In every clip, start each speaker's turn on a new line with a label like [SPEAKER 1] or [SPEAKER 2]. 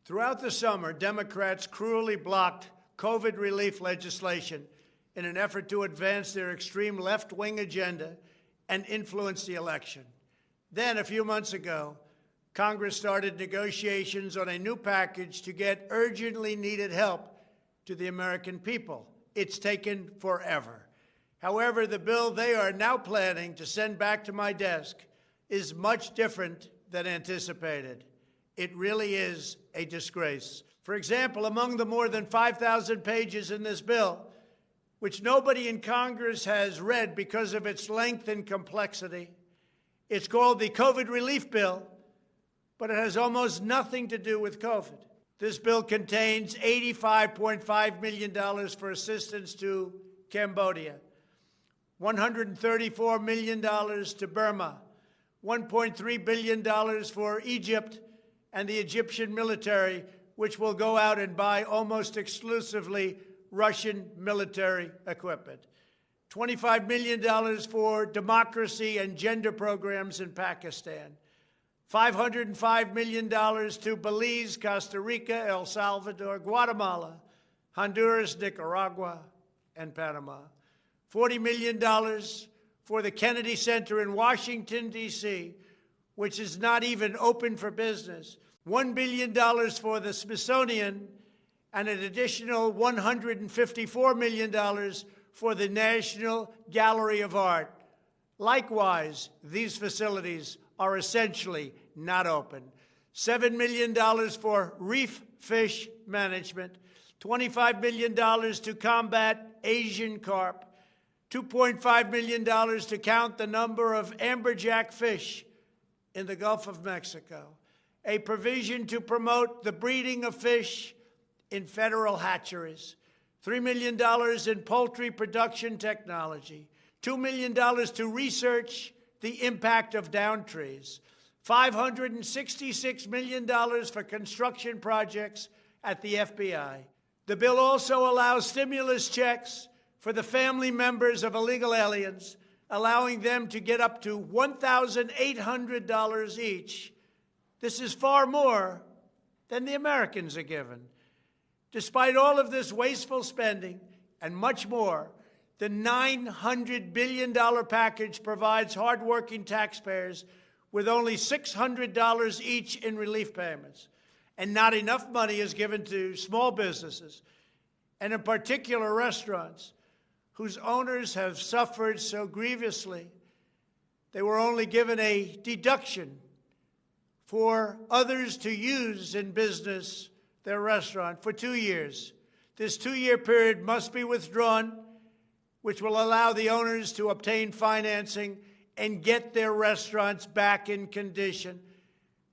[SPEAKER 1] Throughout the summer, Democrats cruelly blocked COVID relief legislation in an effort to advance their extreme left-wing agenda and influence the election. Then, a few months ago, Congress started negotiations on a new package to get urgently needed help to the American people. It's taken forever. However, the bill they are now planning to send back to my desk is much different than anticipated. It really is a disgrace. For example, among the more than 5,000 pages in this bill, which nobody in Congress has read because of its length and complexity, it's called the COVID Relief Bill, but it has almost nothing to do with COVID. This bill contains $85.5 million for assistance to Cambodia, $134 million to Burma, $1.3 billion for Egypt and the Egyptian military, which will go out and buy almost exclusively Russian military equipment, $25 million for democracy and gender programs in Pakistan, $505 million to Belize, Costa Rica, El Salvador, Guatemala, Honduras, Nicaragua, and Panama, $40 million for the Kennedy Center in Washington, D.C., which is not even open for business, $1 billion for the Smithsonian, and an additional $154 million for the National Gallery of Art. Likewise, these facilities are essentially not open. $7 million for reef fish management, $25 million to combat Asian carp, $2.5 million to count the number of amberjack fish in the Gulf of Mexico, a provision to promote the breeding of fish in federal hatcheries, $3 million in poultry production technology, $2 million to research the impact of down trees, $566 million for construction projects at the FBI. The bill also allows stimulus checks for the family members of illegal aliens, allowing them to get up to $1,800 each. This is far more than the Americans are given. Despite all of this wasteful spending and much more, the $900 billion package provides hardworking taxpayers with only $600 each in relief payments, and not enough money is given to small businesses, and in particular restaurants, whose owners have suffered so grievously. They were only given a deduction for others to use in business their restaurant for 2 years. This 2-year period must be withdrawn, which will allow the owners to obtain financing and get their restaurants back in condition.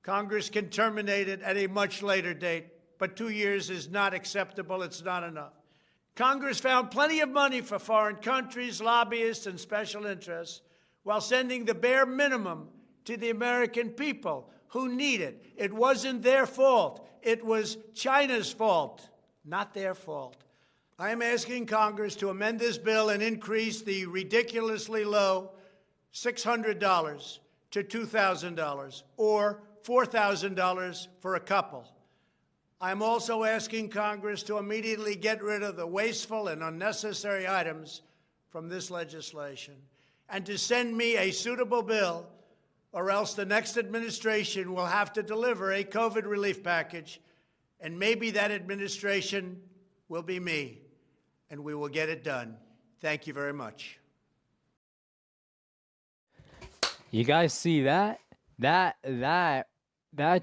[SPEAKER 1] Congress can terminate it at a much later date, but 2 years is not acceptable. It's not enough. Congress found plenty of money for foreign countries, lobbyists, and special interests, while sending the bare minimum to the American people who need it. It wasn't their fault. It was China's fault, not their fault. I am asking Congress to amend this bill and increase the ridiculously low $600 to $2,000 or $4,000 for a couple. I'm also asking Congress to immediately get rid of the wasteful and unnecessary items from this legislation and to send me a suitable bill, or else the next administration will have to deliver a COVID relief package, and maybe that administration will be me, and we will get it done. Thank you very much.
[SPEAKER 2] You guys see that? That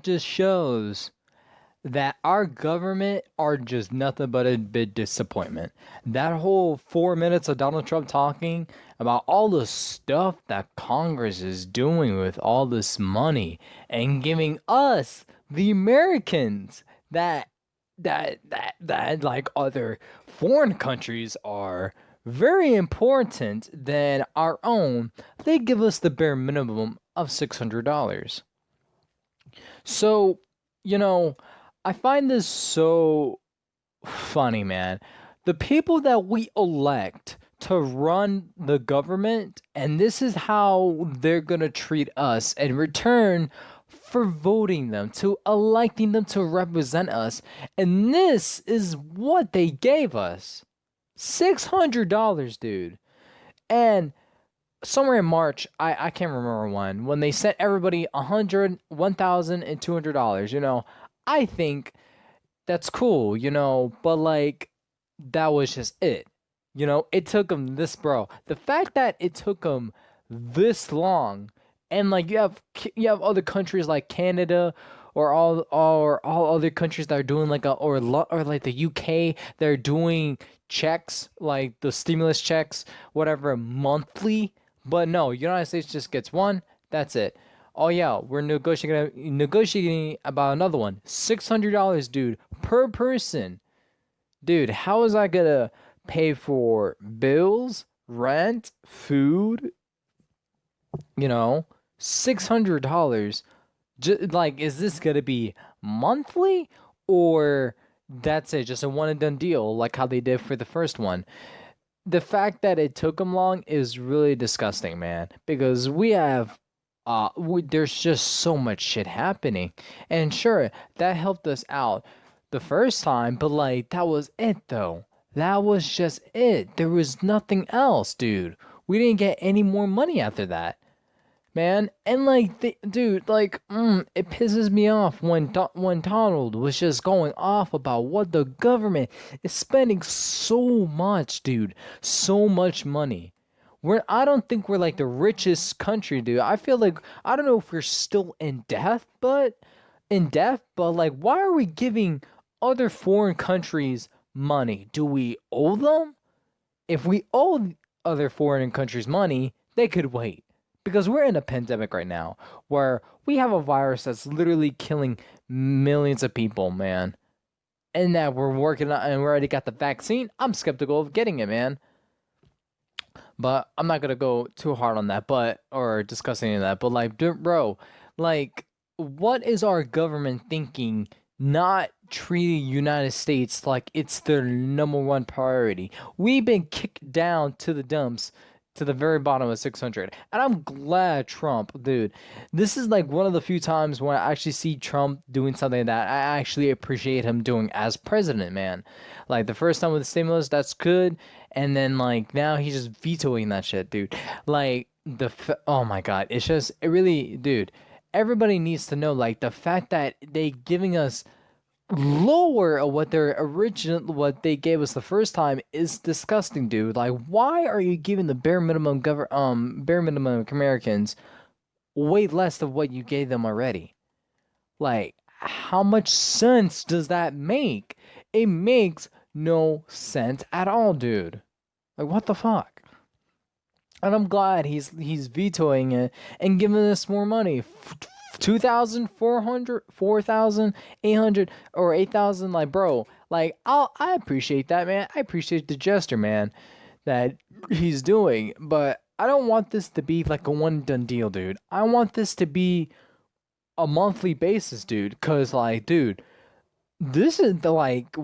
[SPEAKER 2] just shows that our government are just nothing but a big disappointment. That whole 4 minutes of Donald Trump talking about all the stuff that Congress is doing with all this money and giving us, the Americans, that like other foreign countries are very important than our own, they give us the bare minimum of $600. So, I find this so funny, man. The people that we elect to run the government, and this is how they're going to treat us in return for voting them, to electing them to represent us. And this is what they gave us. $600, dude. And somewhere in March, I can't remember when they sent everybody $1,000 and $200, you know. I think that's cool, you know, but like that was just it. You know, it took them this, bro. The fact that it took them this long, and like you have other countries like Canada or all other countries that are doing like or like the UK, they're doing checks, like the stimulus checks, whatever, monthly. But no, United States just gets one. That's it. Oh yeah, we're negotiating about another one. $600, dude, per person. Dude, how is I gonna pay for bills, rent, food? You know, $600. Like, is this gonna be monthly, or that's it, just a one and done deal, like how they did for the first one? The fact that it took them long is really disgusting, man, because there's just so much shit happening. And sure, that helped us out the first time, but like that was it though. That was just it. There was nothing else, dude. We didn't get any more money after that, man. And like, dude, like, it pisses me off when Donald was just going off about what the government is spending so much, dude, so much money. I don't think we're like the richest country, dude. I feel like, I don't know if we're still in debt, but like, why are we giving other foreign countries money? Do we owe them? If we owe other foreign countries money, they could wait. Because we're in a pandemic right now where we have a virus that's literally killing millions of people, man. And that we're working on, and we already got the vaccine. I'm skeptical of getting it, man. But I'm not gonna go too hard on that, or discuss any of that. But like, bro, like, what is our government thinking? Not treating United States like it's their number one priority. We've been kicked down to the dumps, to the very bottom of 600. And I'm glad Trump, dude. This is like one of the few times when I actually see Trump doing something that I actually appreciate him doing as president, man. Like the first time with the stimulus, that's good. And then like now he's just vetoing that shit, dude. Like oh my God, it really, dude. Everybody needs to know, like, the fact that they giving us lower of what they gave us the first time is disgusting, dude. Like, why are you giving the bare minimum Americans way less of what you gave them already? Like, how much sense does that make? It makes no sense at all, dude. Like, what the fuck? And I'm glad he's vetoing it and giving us more money. 2,400, 4,800, or 8,000. Like, bro, like, I appreciate that, man. I appreciate the gesture, man, that he's doing. But I don't want this to be like a one done deal, dude. I want this to be a monthly basis, dude. Cause like, dude, this is the like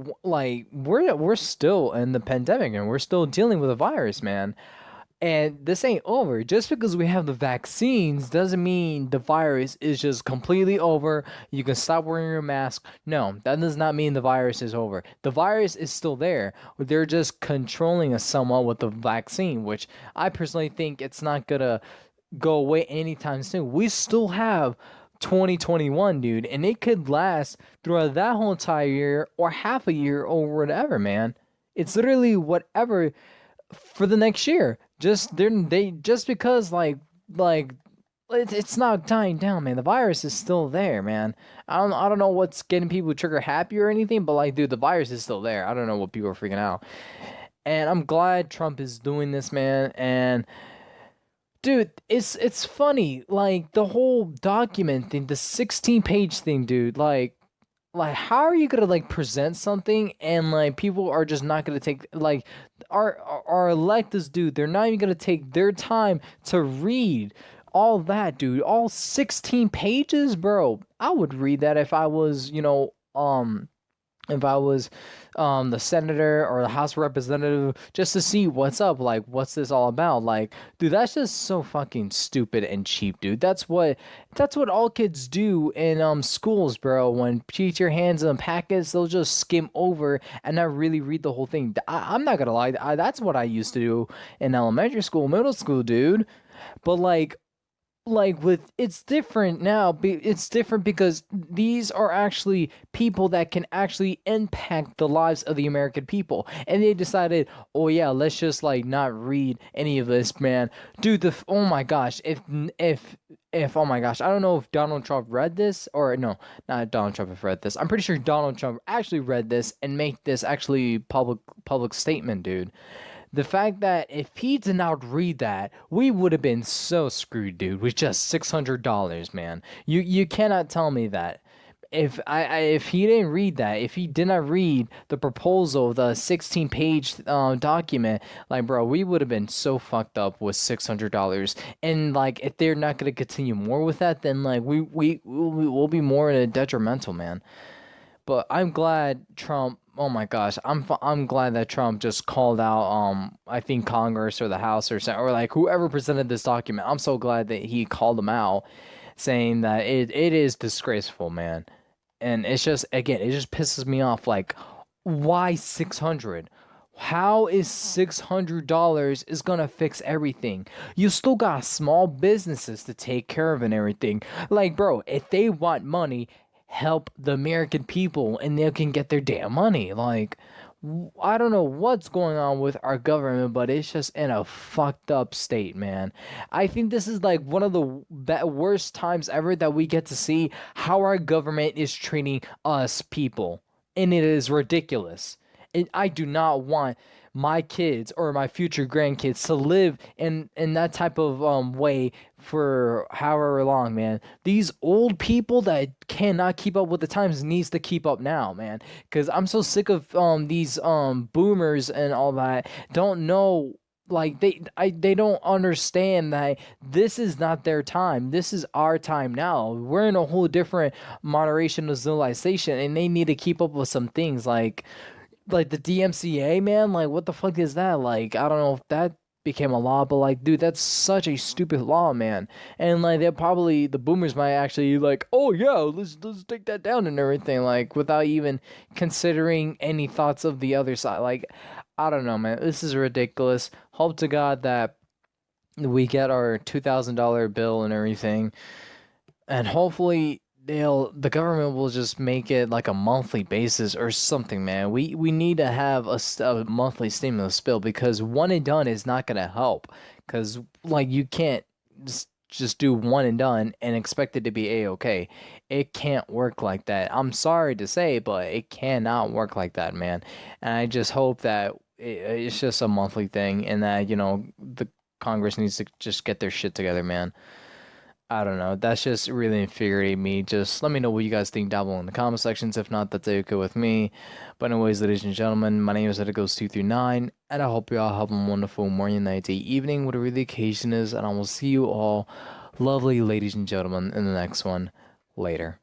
[SPEAKER 2] we're still in the pandemic and we're still dealing with a virus, man. And this ain't over. Just because we have the vaccines doesn't mean the virus is just completely over. You can stop wearing your mask. No, that does not mean the virus is over. The virus is still there. They're just controlling us somewhat with the vaccine, which I personally think it's not gonna go away anytime soon. We still have 2021, dude, and it could last throughout that whole entire year or half a year or whatever, man. It's literally whatever for the next year. Just because like it's not dying down, man. The virus is still there, man. I don't know what's getting people trigger happy or anything, but like, dude, the virus is still there. I don't know what people are freaking out. And I'm glad Trump is doing this, man. And dude, it's funny, like the whole document thing, the 16-page thing, dude. Like how are you gonna like present something and like people are just not gonna take like our electeds, dude? They're not even gonna take their time to read all that, dude. All 16 pages, bro. I would read that if I was, if I was the senator or the House representative, just to see what's up, like what's this all about. Like, dude, that's just so fucking stupid and cheap, dude. That's what all kids do in schools, bro. When you get your hands on packets, they'll just skim over and not really read the whole thing. I'm not gonna lie, that's what I used to do in elementary school, middle school, dude. But like with it's different now. It's different because these are actually people that can actually impact the lives of the American people, and they decided, oh yeah, let's just like not read any of this, man. Dude, oh my gosh, if oh my gosh, I don't know if Donald Trump read this, or no, not Donald Trump have read this. I'm pretty sure Donald Trump actually read this and make this actually public statement, dude. The fact that if he did not read that, we would have been so screwed, dude, with just $600, man. You cannot tell me that. If he didn't read that, if he did not read the proposal, the 16-page document, like, bro, we would have been so fucked up with $600. And like, if they're not gonna continue more with that, then like we'll be more in a detrimental, man. But I'm glad Trump. Oh my gosh, I'm glad that Trump just called out I think Congress or the House or like whoever presented this document. I'm so glad that he called them out, saying that it is disgraceful, man. And it's just, again, it just pisses me off. Like, why 600? How is $600 is gonna fix everything? You still got small businesses to take care of and everything. Like, bro, if they want money, help the American people and they can get their damn money. Like, I don't know what's going on with our government, but it's just in a fucked up state, man. I think this is like one of the worst times ever that we get to see how our government is treating us people. And it is ridiculous. And I do not want my kids or my future grandkids to live in that type of way for however long, man. These old people that cannot keep up with the times needs to keep up now, man. Because I'm so sick of these boomers and all that don't know, like they don't understand that this is not their time. This is our time now. We're in a whole different moderation of civilization, and they need to keep up with some things like the DMCA, man. Like, what the fuck is that? Like, I don't know if that became a law, but like, dude, that's such a stupid law, man. And like, the boomers might actually like, oh yeah, let's take that down and everything, like without even considering any thoughts of the other side. Like, I don't know, man. This is ridiculous. Hope to God that we get our $2,000 bill and everything, and hopefully the government will just make it like a monthly basis or something, man. We need to have a monthly stimulus bill, because one and done is not gonna help. Because like, you can't just do one and done and expect it to be a-okay. It can't work like that. I'm sorry to say, but it cannot work like that, man. And I just hope that it's just a monthly thing, and that the Congress needs to just get their shit together, man. I don't know. That's just really infuriating me. Just let me know what you guys think down below in the comment sections. If not, that's okay with me. But anyways, ladies and gentlemen, my name is Edgoes239, and I hope you all have a wonderful morning, night, day, evening, whatever the occasion is, and I will see you all, lovely ladies and gentlemen, in the next one. Later.